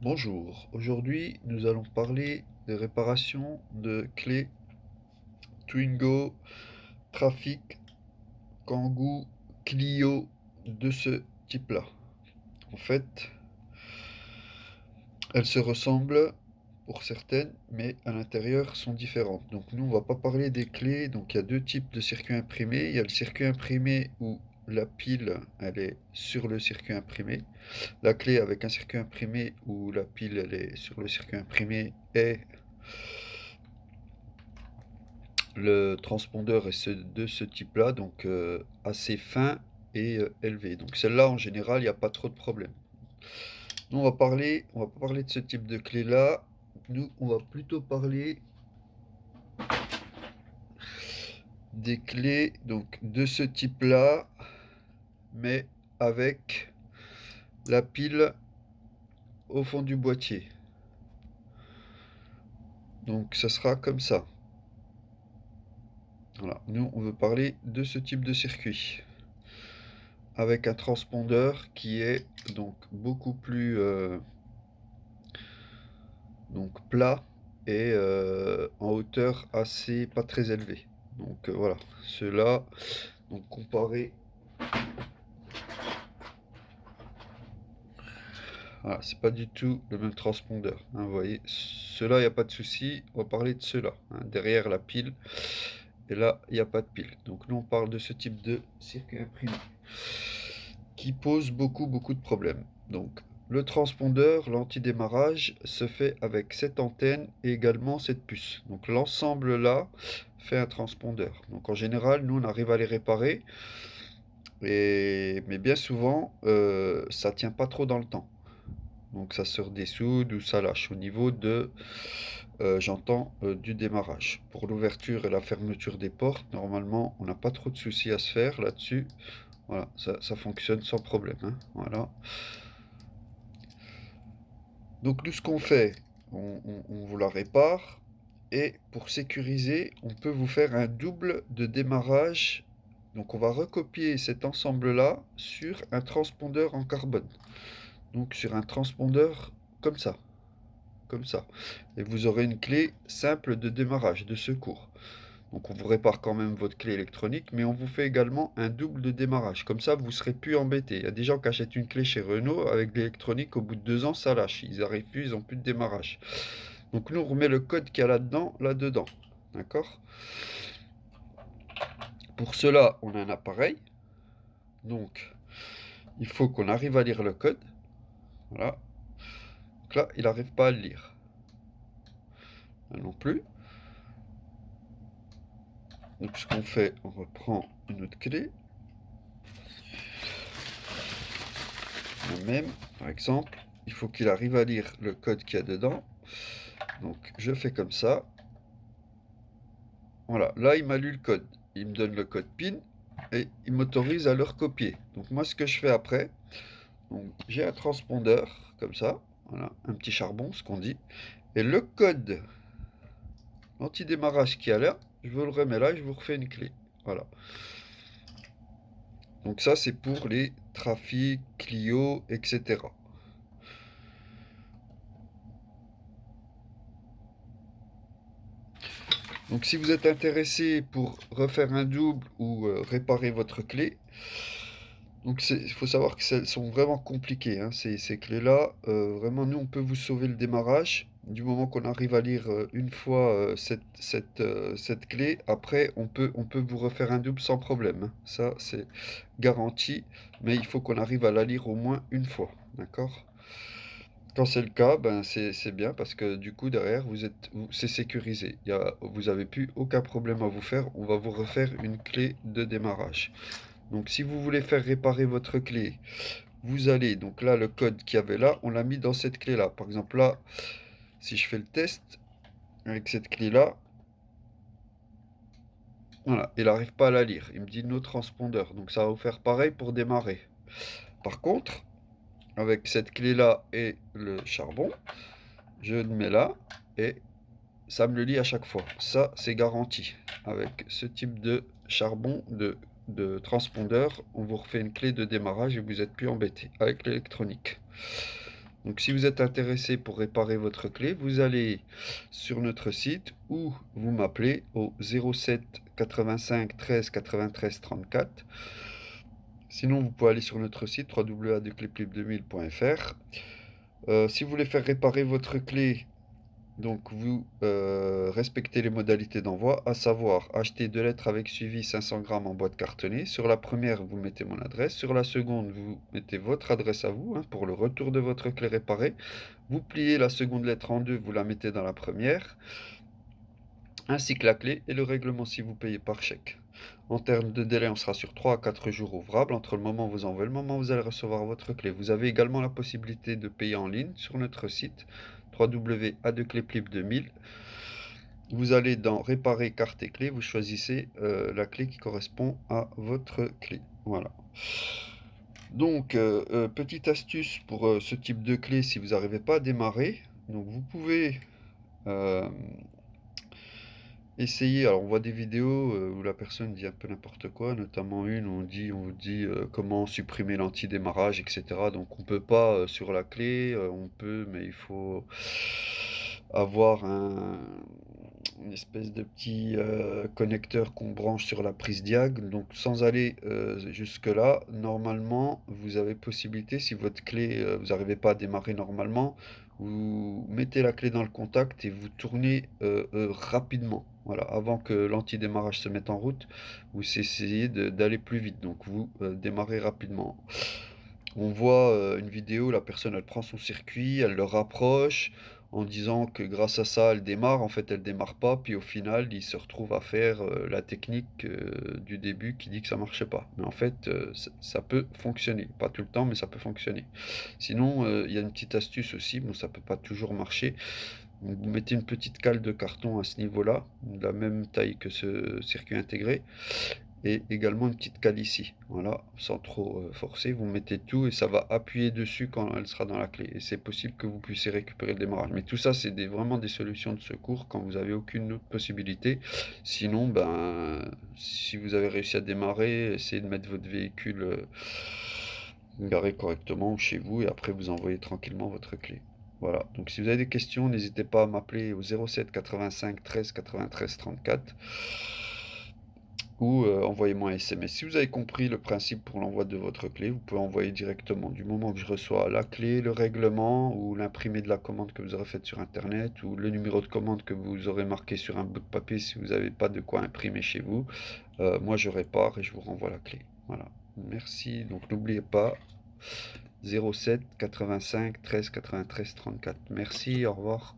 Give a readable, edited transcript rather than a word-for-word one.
Bonjour, aujourd'hui nous allons parler des réparations de clés Twingo, Trafic, Kangoo, Clio de ce type-là. En fait, elles se ressemblent pour certaines, mais à l'intérieur sont différentes. Donc nous, on va pas parler des clés. Donc il y a deux types de circuits imprimés. Il y a le circuit imprimé où la pile, elle est sur le circuit imprimé. La clé avec un circuit imprimé où la pile, elle est sur le circuit imprimé et le transpondeur est de ce type-là, donc assez fin et élevé. Donc celle-là, en général, il n'y a pas trop de problème. Nous, on va pas parler de ce type de clé-là. Nous, on va plutôt parler des clés donc de ce type-là, mais avec la pile au fond du boîtier. Donc ça sera comme ça. Voilà, nous, on veut parler de ce type de circuit. Avec un transpondeur qui est donc beaucoup plus donc plat et en hauteur assez pas très élevée. Donc voilà, ceux-là, donc comparé, voilà, c'est pas du tout le même transpondeur, hein, vous voyez? Ceux-là, il y a pas de souci, on va parler de ceux-là, hein, derrière la pile et là, il y a pas de pile. Donc nous, on parle de ce type de circuit imprimé qui pose beaucoup de problèmes. Donc le transpondeur, l'antidémarrage se fait avec cette antenne et également cette puce. Donc l'ensemble là fait un transpondeur. Donc en général, nous on arrive à les réparer, mais bien souvent, ça tient pas trop dans le temps. Donc ça se redessoude ou ça lâche au niveau de, j'entends, du démarrage. Pour l'ouverture et la fermeture des portes, normalement, on n'a pas trop de soucis à se faire là-dessus. Voilà, ça fonctionne sans problème, hein, voilà. Donc nous, ce qu'on fait, on vous la répare et pour sécuriser, on peut vous faire un double de démarrage. Donc on va recopier cet ensemble-là sur un transpondeur en carbone. Donc sur un transpondeur comme ça, comme ça. Et vous aurez une clé simple de démarrage, de secours. Donc on vous répare quand même votre clé électronique, mais on vous fait également un double de démarrage. Comme ça, vous ne serez plus embêté. Il y a des gens qui achètent une clé chez Renault avec de l'électronique, au bout de 2 ans, ça lâche. Ils arrivent plus, ils n'ont plus de démarrage. Donc nous, on remet le code qu'il y a là-dedans, là-dedans. D'accord? Pour cela, on a un appareil. Donc, il faut qu'on arrive à lire le code. Voilà. Donc là, il n'arrive pas à le lire. Là non plus. Donc ce qu'on fait, on reprend une autre clé. La même, par exemple. Il faut qu'il arrive à lire le code qu'il y a dedans. Donc je fais comme ça. Voilà, là il m'a lu le code. Il me donne le code PIN et il m'autorise à le recopier. Donc moi ce que je fais après, donc j'ai un transpondeur comme ça, voilà, un petit charbon, ce qu'on dit. Et le code anti-démarrage qui a là, je vous le remets là et je vous refais une clé. Voilà. Donc ça c'est pour les trafics, Clio, etc. Donc si vous êtes intéressé pour refaire un double ou réparer votre clé, donc il faut savoir que elles sont vraiment compliquées, hein, ces clés-là. Vraiment, nous, on peut vous sauver le démarrage. Du moment qu'on arrive à lire une fois cette clé, après, on peut vous refaire un double sans problème, hein. Ça, c'est garanti, mais il faut qu'on arrive à la lire au moins une fois, d'accord? Quand c'est le cas, ben c'est bien parce que du coup derrière c'est sécurisé. Vous avez plus aucun problème à vous faire. On va vous refaire une clé de démarrage. Donc si vous voulez faire réparer votre clé, vous allez donc là le code qu'il y avait là, on l'a mis dans cette clé-là. Par exemple là, si je fais le test avec cette clé-là, voilà, il n'arrive pas à la lire. Il me dit no transpondeur. Donc ça va vous faire pareil pour démarrer. Par contre, avec cette clé-là et le charbon, je le mets là et ça me le lit à chaque fois. Ça, c'est garanti. Avec ce type de charbon, de transpondeur, on vous refait une clé de démarrage et vous êtes plus embêté avec l'électronique. Donc si vous êtes intéressé pour réparer votre clé, vous allez sur notre site ou vous m'appelez au 07 85 13 93 34. Sinon, vous pouvez aller sur notre site www.adeclésplib2000.fr. Si vous voulez faire réparer votre clé, donc vous, respectez les modalités d'envoi, à savoir acheter 2 lettres avec suivi 500 grammes en boîte cartonnée. Sur la première, vous mettez mon adresse. Sur la seconde, vous mettez votre adresse à vous, hein, pour le retour de votre clé réparée. Vous pliez la seconde lettre en 2, vous la mettez dans la première, ainsi que la clé et le règlement si vous payez par chèque. En termes de délai, on sera sur 3 à 4 jours ouvrables entre le moment où vous envoyez et le moment où vous allez recevoir votre clé. Vous avez également la possibilité de payer en ligne sur notre site www.adeclésplib2000. Vous allez dans réparer carte et clé, vous choisissez la clé qui correspond à votre clé. Voilà. Donc, petite astuce pour ce type de clé si vous n'arrivez pas à démarrer. Donc, vous pouvez essayer. Alors, on voit des vidéos où la personne dit un peu n'importe quoi, notamment une où on vous dit comment supprimer l'anti-démarrage, etc. Donc, on peut pas sur la clé, on peut, mais il faut avoir une espèce de petit connecteur qu'on branche sur la prise diag. Donc sans aller jusque-là, normalement, vous avez possibilité, si votre clé, vous n'arrivez pas à démarrer normalement, vous mettez la clé dans le contact et vous tournez rapidement. Voilà, avant que l'anti-démarrage se mette en route, vous essayez d'aller plus vite. Donc vous démarrez rapidement. On voit, une vidéo, la personne, elle prend son circuit, elle le rapproche en disant que grâce à ça, elle démarre. En fait, elle démarre pas, puis au final, il se retrouve à faire, la technique, du début qui dit que ça marchait pas. Mais en fait, ça peut fonctionner. Pas tout le temps, mais ça peut fonctionner. Sinon, il y a une petite astuce aussi, bon ça peut pas toujours marcher. Donc vous mettez une petite cale de carton à ce niveau-là, de la même taille que ce circuit intégré et également une petite cale ici. Voilà, sans trop, forcer, vous mettez tout et ça va appuyer dessus quand elle sera dans la clé et c'est possible que vous puissiez récupérer le démarrage. Mais tout ça, c'est vraiment des solutions de secours quand vous avez aucune autre possibilité. Sinon, ben, si vous avez réussi à démarrer, essayez de mettre votre véhicule, garé correctement chez vous et après vous envoyez tranquillement votre clé. Voilà, donc si vous avez des questions, n'hésitez pas à m'appeler au 07 85 13 93 34 ou envoyez-moi un SMS. Si vous avez compris le principe pour l'envoi de votre clé, vous pouvez envoyer directement. Du moment que je reçois la clé, le règlement ou l'imprimé de la commande que vous aurez faite sur internet ou le numéro de commande que vous aurez marqué sur un bout de papier si vous n'avez pas de quoi imprimer chez vous, moi je répare et je vous renvoie la clé. Voilà. Merci. Donc n'oubliez pas 07 85 13 93 34. Merci, au revoir.